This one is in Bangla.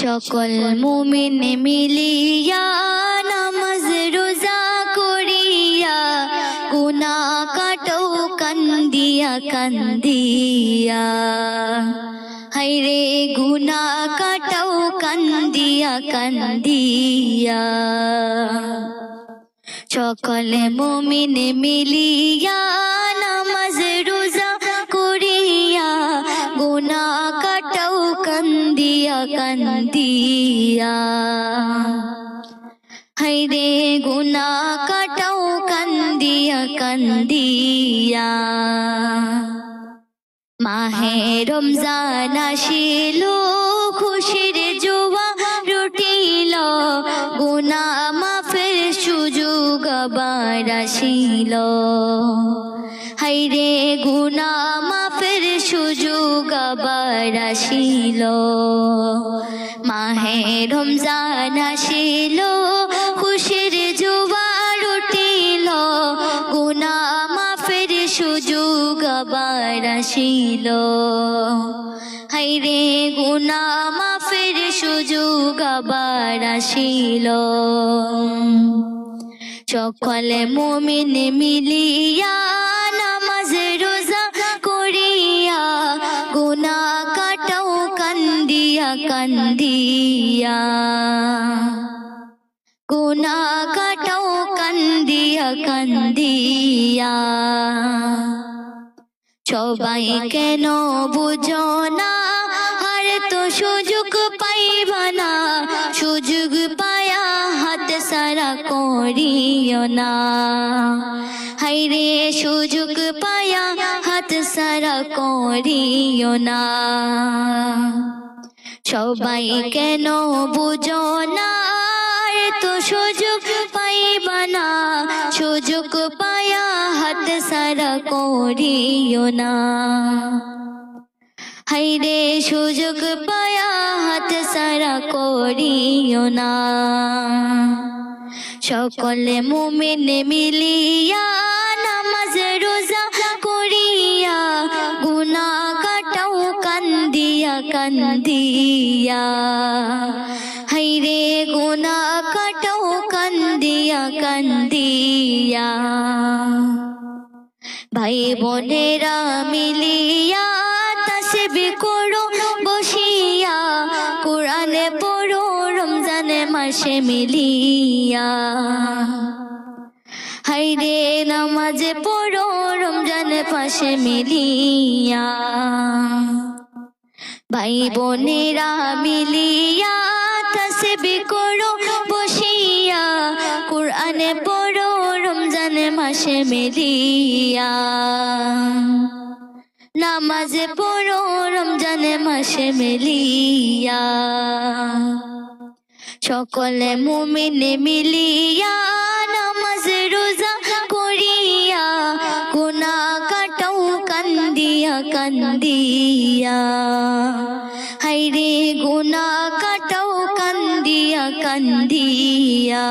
সকল মুমিন মিলিয়া নামাজ রোজা করিয়া গুনাহ কাটো কান্দিয়া কান্দিয়া হায়রে গুনাহ কাটাও কান্দিয়া কান্দিয়া সকল মুমিন মিলিয়া নামাজ রোজা করিয়া গুনাহ কাটাও কান্দিয়া কান্দিয়া হায়রে গুনাহ কাটাও কান্দিয়া কান্দিয়া মাহে রমজান আসিল খুশির জোয়ার উঠিল গুনাহ মাফের সুযোগ আবার আসিল হায়রে গুনাহ মাফের সুযোগ আবার আসিল মাহে রমজান আসিল খুশির জোয়ার উঠিল গুনাহ মাফের সুযোগ আবার আসিল হায়রে গুনাহ মাফের সুযোগ আবার আসিল সকল মুমিন মিলিয়া নামাজ রোজা করিয়া গুনাহ কাটাও কান্দিয়া কান্দিয়া গুনাহ কাটাও কান্দিয়া কান্দিয়া সবাই কেন বুঝো না আর তো সুযোগ পাইবা না সুযোগ পায়া হাত সারা করিও না হায়রে সুযোগ পায়া হাত সারা করিও না সবাই কেন বুঝো না আর তো সুযোগ পাইবা না সুযোগ পায়া হাত সারা করিও না হায়রে সুযোগ পায়া হাত সারা করিও না সকল মুমিন মিলিয়া নামাজ রোজা করিয়া গুনাহ কাটাও কান্দিয়া কান্দিয়া হায়রে গুনাহ কাটাও কান্দিয়া কান্দিয়া ভাই বোনেরা মিলিয়া তাসবিহ করো বসিয়া কোরআনে পড়ো রমজানে মাসে মিলিয়া হায়রে নামাজে পড়ো রমজানে পাশে মিলিয়া ভাই বোনেরা মিলিয়া তাসবিহ করো বসিয়া কোরআনে পড়ো রমজানে মাসে মিলিয়া নামাজ পড়ো রমজানে মাসে মিলিয়া সকল মুমিন মিলিয়া নামাজ রোজা করিয়া গুনাহ কাটাও কান্দিয়া কান্দিয়া হায়রে গুনাহ কাটাও কান্দিয়া কান্দিয়া